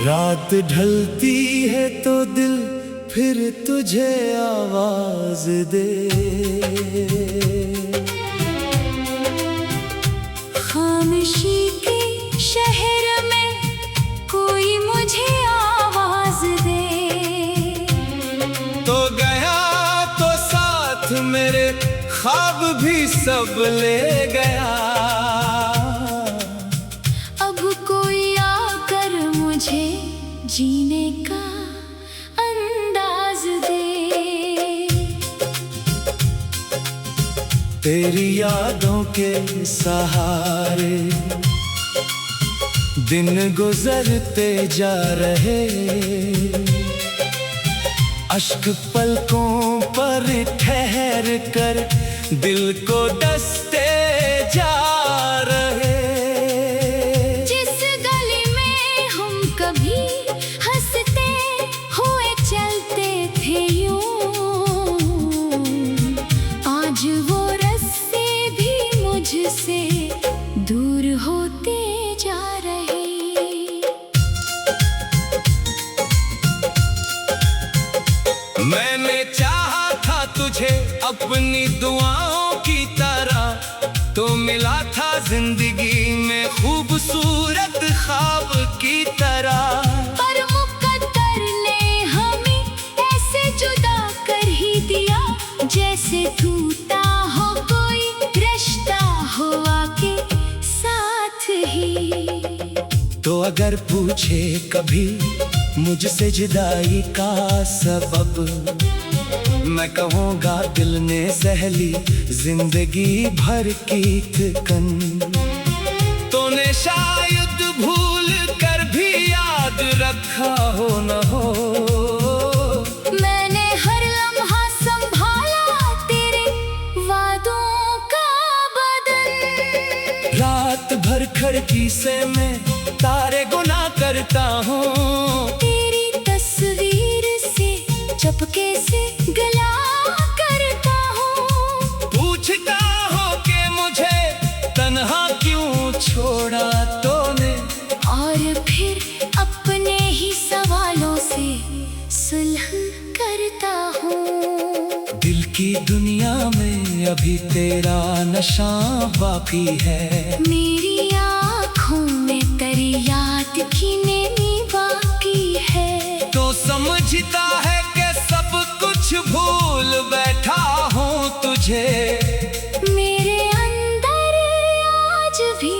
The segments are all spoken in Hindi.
रात ढलती है तो दिल फिर तुझे आवाज दे। खामोशी के शहर में कोई मुझे आवाज दे। तो गया तो साथ मेरे ख्वाब भी सब ले गया। अब कोई आकर मुझे जीने का अंदाज दे। तेरी यादों के सहारे दिन गुजरते जा रहे, अश्क पलकों पर ठहर कर दिल को डसते जा रहे। जिस गली में हम कभी हंसते हुए चलते थे यूं, आज वो रास्ते भी मुझसे दूर होते जा रहे। मैंने चाहा था तुझे अपनी दुआओं की तरह, तो मिला था जिंदगी में खूबसूरत ख्वाब की तरह। पर मुकद्दर ने हमें ऐसे जुदा कर ही दिया, जैसे टूटा हो कोई रिश्ता हुआ के साथ ही। तो अगर पूछे कभी मुझसे जुदाई का सबब, मैं कहूँगा दिल ने सह ली जिंदगी भर की थकन। तूने शायद भूल कर भी याद रखा हो न हो, मैंने हर लम्हा संभाला तेरे वादों का बदन। रात भर खिड़की से मैं तारे गुना करता हूँ। तेरी तस्वीर से चपके से गला करता हूँ। पूछता हो कि मुझे तन्हा क्यों छोड़ा तूने, और फिर अपने ही सवालों से सुलह करता हूँ। दिल की दुनिया में अभी तेरा नशा बाकी है। मेरी आँखों में तेरी याद की नमी बाकी है। तो समझता है कि सब कुछ भूल बैठा हूँ तुझे। मेरे अंदर आज भी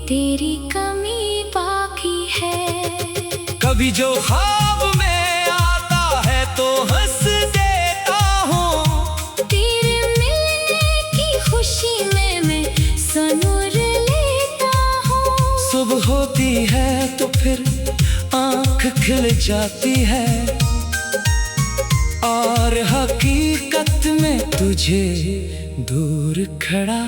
तेरी कमी बाकी है। कभी जो ख्वाब में आता है तो हंस देता हूँ। तेरे मिलने की खुशी में मैं सनूर लेता हूँ। सुबह होती है तो फिर आँख खिल जाती है, और हकीकत में तुझे दूर खड़ा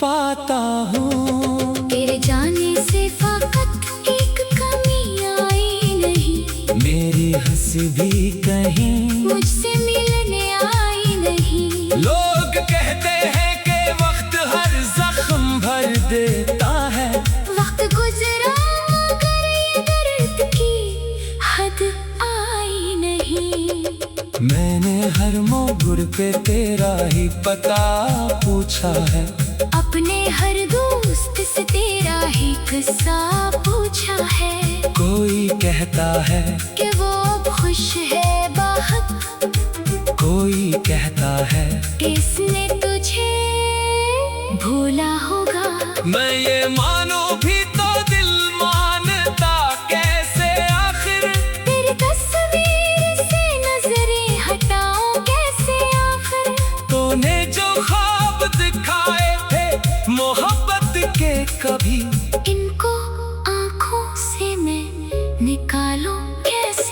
पाता हूँ। तेरे जाने से फकत एक कमी आई नहीं, मेरी हंसी भी कहीं मुझसे मिलने आई नहीं। लोग कहते हैं कि वक्त हर जख्म भर देता है। वक्त गुजरा मगर ये दर्द की हद आई नहीं। मैंने हर मोड़ पे तेरा ही पता पूछा है। अपने हर दोस्त से तेरा ही किस्सा पूछा है। कोई कहता है कि वो अब खुश है बहुत, कोई कहता है कि इसने तुझे भूला होगा। मैं ये मानो भी तो दिल मानता कैसे आखिर। तेरी तस्वीर से नजरें हटाऊं कैसे आखिर। तूने जो ख्वाब दिखाए थे मोहब्बत के कभी, इनको आंखों से मैं निकालूं कैसे।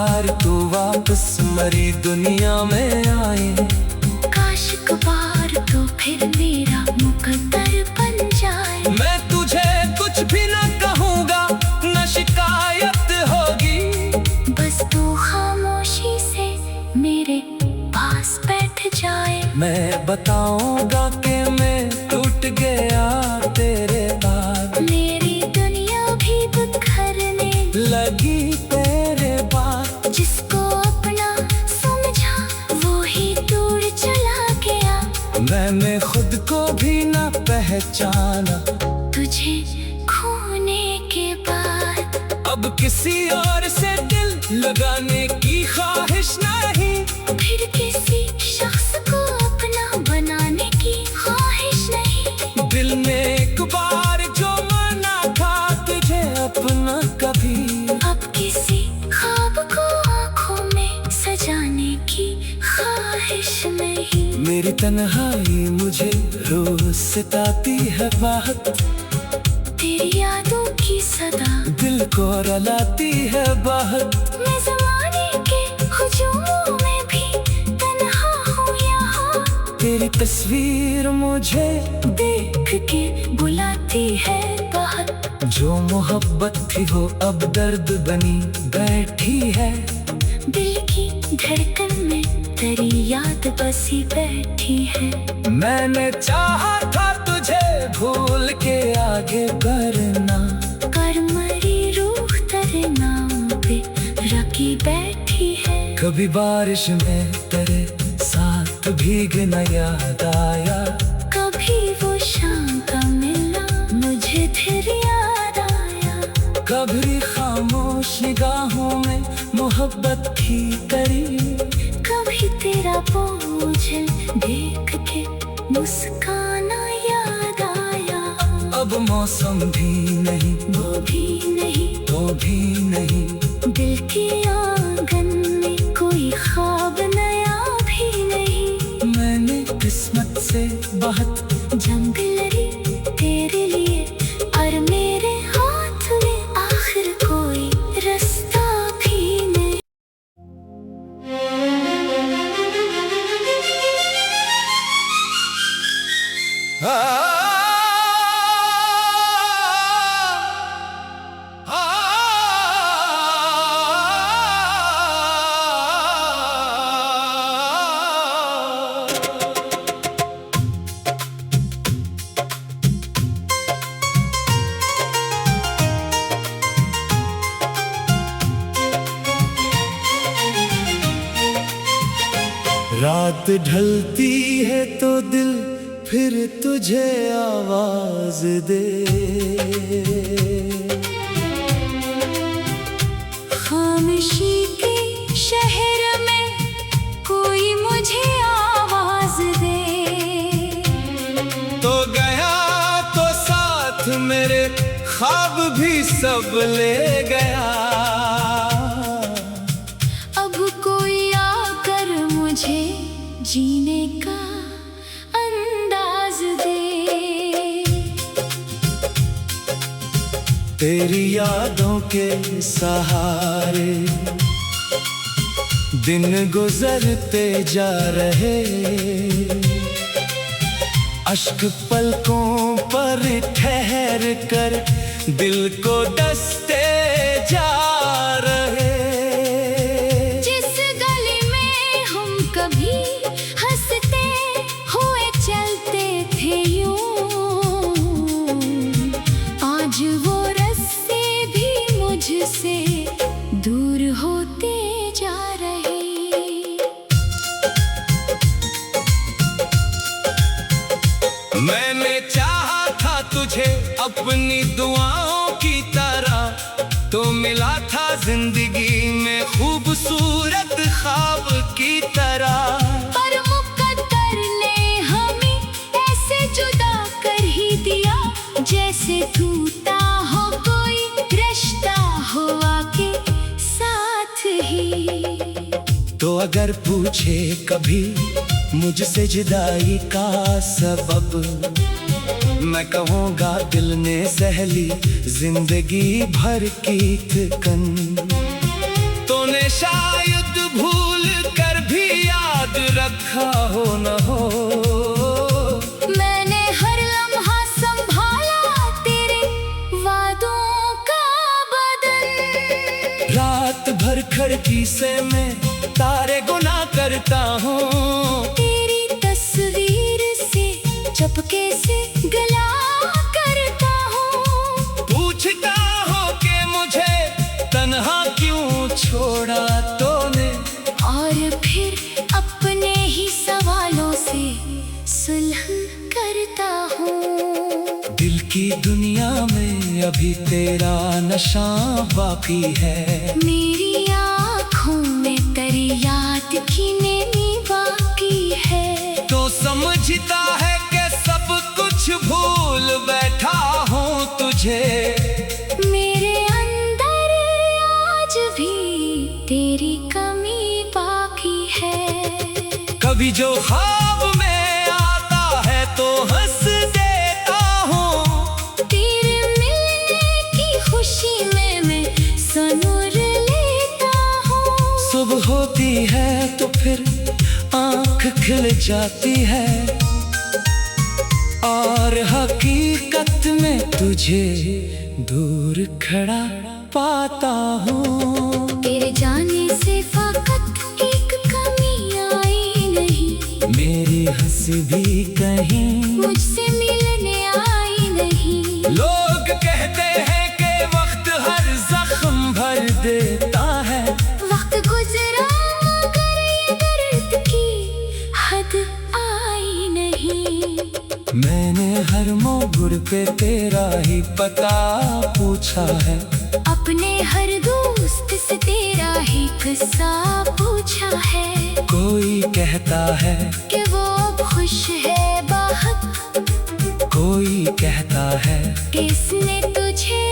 बार तू वापस मरी दुनिया में आए। काश कबार तो फिर मेरा मुकद्दर बन जाए। मैं तुझे कुछ भी न कहूँगा, न शिकायत होगी, बस तू खामोशी से मेरे पास बैठ जाए। मैं बताऊंगा कि मैं टूट गया तेरे बाद। मेरी दुनिया भी बिखरने लगी तेरे बाद। जिसको अपना समझा वो ही दूर चला गया। मैंने खुद को भी न पहचाना तुझे खोने के बाद। अब किसी और से दिल लगाने की ख्वाहिश नहीं, फिर किसी शख्स को अपना बनाने की ख्वाहिश नहीं। दिल में एक बार जो माना था तुझे अपना कभी, अब किसी ख्वाब को आँखों में सजाने की ख्वाहिश नहीं। मेरी तन्हाई मुझे रोज सताती है बहुत, तेरी यादों की सदा दिल को रुलाती है बहुत। मैं ज़माने के हुजूम में भी तन्हा हूँ यहाँ। तेरी तस्वीर मुझे देख के बुलाती है बहुत। जो मोहब्बत थी वो अब दर्द बनी बैठी है। दिल की धड़कन में तेरी याद बसी बैठी है। मैंने चाहा था तुझे भूल के आगे बढ़ना, कर मरी रूह तेरे नाम पे रखी बैठी है। कभी बारिश में तेरे साथ भीगना याद आया। कभी वो शाम का मिलना मुझे फिर याद आया। कभी खामोश निगाहों में मोहब्बत की करी। कभी तेरा बोझल देख के मुस्काना याद आया। अब मौसम भी नहीं, वो भी नहीं, तो भी नहीं, दिल के आंगन में कोई ख्वाब नया भी नहीं। मैंने किस्मत से बहुत जंग लड़ी तेरे लिए और मेरे हाथ में आखिर कोई रास्ता भी नहीं। रात ढलती है तो दिल फिर तुझे आवाज दे। खामोशी के शहर में कोई मुझे आवाज दे। तो गया तो साथ मेरे ख्वाब भी सब ले गया। अब कोई आकर मुझे जीने का अंदाज दे। तेरी यादों के सहारे दिन गुजरते जा रहे। अश्क पलकों पर ठहर कर दिल को दसते जा रहे। जिस गली में हम कभी हंसते हुए चलते थे यूं, आज वो रास्ते भी मुझसे दूर होते जा रहे। मैंने चाहा था तुझे अपनी दुआओं की तरह, तो मिला था जिंदगी में खूबसूरत ख्वाब की तरह। पर मुकद्दर ने हमें ऐसे जुदा कर ही दिया, जैसे टूटा हो कोई रिश्ता हो आके साथ ही। तो अगर पूछे कभी मुझसे जुदाई का सबब, मैं कहूँगा दिल ने सह ली जिंदगी भर की थकन। तूने शायद भूल कर भी याद रखा हो न हो। मैंने हर लम्हा संभाला तेरे वादों का बदन। रात भर खिड़की से मैं तारे गुना करता हूँ। तेरी तस्वीर से चपके से गला करता हूँ। पूछता हो कि मुझे तन्हा क्यों छोड़ा तूने। और फिर अपने ही सवालों से सुलह करता हूँ। दिल की दुनिया में अभी तेरा नशा बाकी है। मेरी आँखों में तेरी याद की नैनी बाकी है। तो समझता है कि सब कुछ भूल बैठा हूँ तुझे। मेरे अंदर आज भी तेरी कमी बाकी है। कभी जो ख्वाब में आता है तो हंस देता हूँ। तेरे मिलने की खुशी में मैं सनूर लेता हूँ। सुबह होती है तो फिर आँख खिल जाती है और हकीकत में तुझे दूर खड़ा पाता हूँ। तेरे जाने से फकत एक कमी आई नहीं। मेरी हंसी भी कहीं मुझसे मिलने आई नहीं। लोग कहते हैं कि वक्त हर जख्म भर देता है। वक्त गुजरा मगर ये दर्द की हद आई नहीं। मैंने हर मोड़ पे तेरा ही पता पूछा है। अपने हर दोस्त से तेरा ही किस्सा पूछा है। कोई कहता है कि वो अब खुश है बहुत। कोई कहता है कि इसने तुझे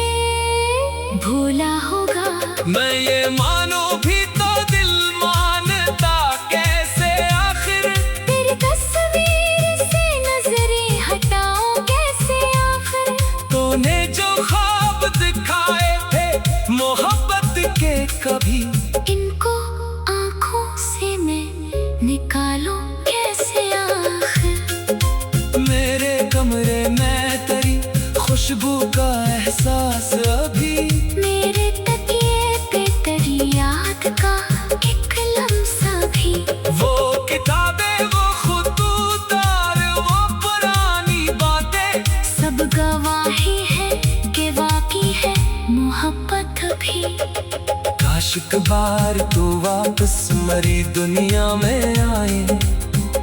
भूला होगा। मैं ये मानो भी तो दिल मानता कैसे आखिर। तेरी तस्वीर से नजरें हटाऊं कैसे आखिर। तूने जो ख्वाब दिखाए थे मोहब्बत के कभी, इनको आंखों से मैं निकालूं कैसे आखिर। मेरे कमरे में तेरी खुशबू का एहसास अभी। मेरे तकिए पे तेरी याद का एक लम्सा भी। वो किताबें वो खुतूत और वो पुरानी बातें सब गवाही है कि वाकई है मोहब्बत भी। काश एक बार तो वापस मरी दुनिया में आए।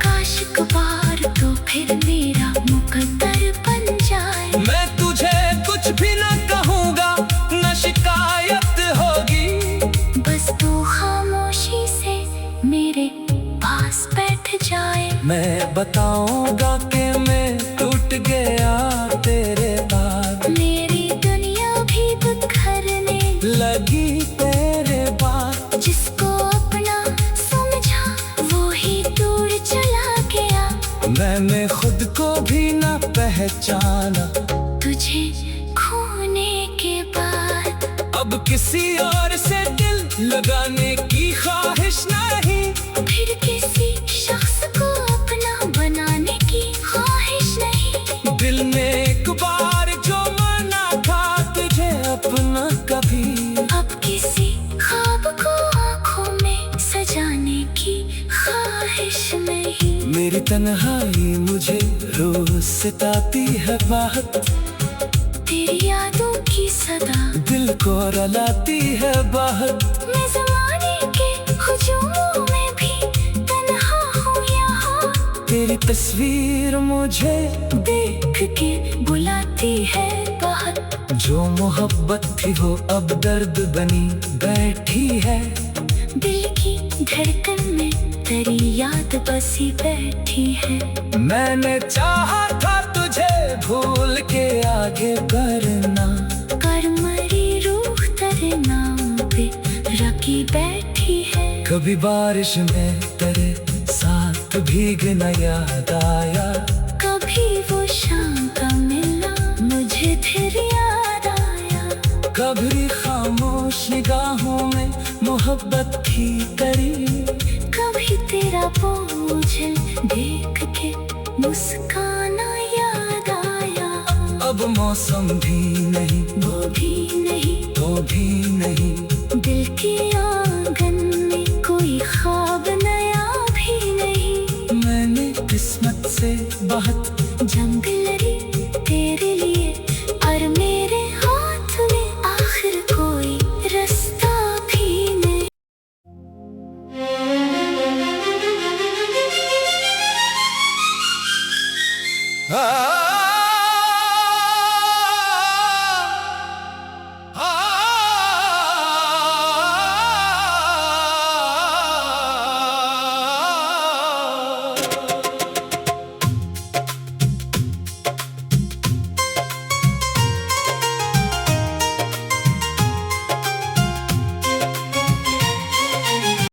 काश एक बार तो फिर मेरा मुकद्दर बन जाए। मैं तुझे कुछ भी न कहूँगा न शिकायत होगी। बस तू खामोशी से मेरे पास बैठ जाए। मैं बताऊंगा कि मैं टूट गया तेरे बाद। मेरी दुनिया भी बिखरने लगी तेरे बाद। जिसको अपना समझा वो ही दूर चला गया। मैंने खुद को भी न पहचाना तुझे खोने के बाद। अब किसी और से दिल लगाने की ख्वाहिश नहीं। फिर किसी शख्स को अपना बनाने की ख्वाहिश नहीं। दिल ने एक बार जो माना था तुझे अपना कभी। अब किसी ख्वाब को आँखों में सजाने की ख्वाहिश नहीं। मेरी तन्हाई मुझे रोज सताती है बहुत। तेरी यादों की सदा दिल को रुलाती है बहुत। मैं ज़माने के हुजूमों में भी तन्हा हूँ यहाँ। तेरी तस्वीर मुझे देख के बुलाती है बहुत। जो मोहब्बत थी वो अब दर्द बनी बैठी है। दिल की धड़कन में तेरी याद बसी बैठी है। मैंने चाहा था तुझे भूल के आगे करना। कर मरी रूह तेरे नाम पे रखी बैठी है। कभी बारिश में तेरे साथ भीगना याद आया। कभी वो शाम का मिलना मुझे फिर याद आया। कभी खामोश निगाहों में मोहब्बत भी करी। कभी तेरा बोझल देख के मुस्काना याद आया। अब मौसम भी नहीं, वो भी नहीं, वो भी नहीं, दिल के आंगन में कोई ख्वाब नया भी नहीं। मैंने किस्मत से बहुत जंग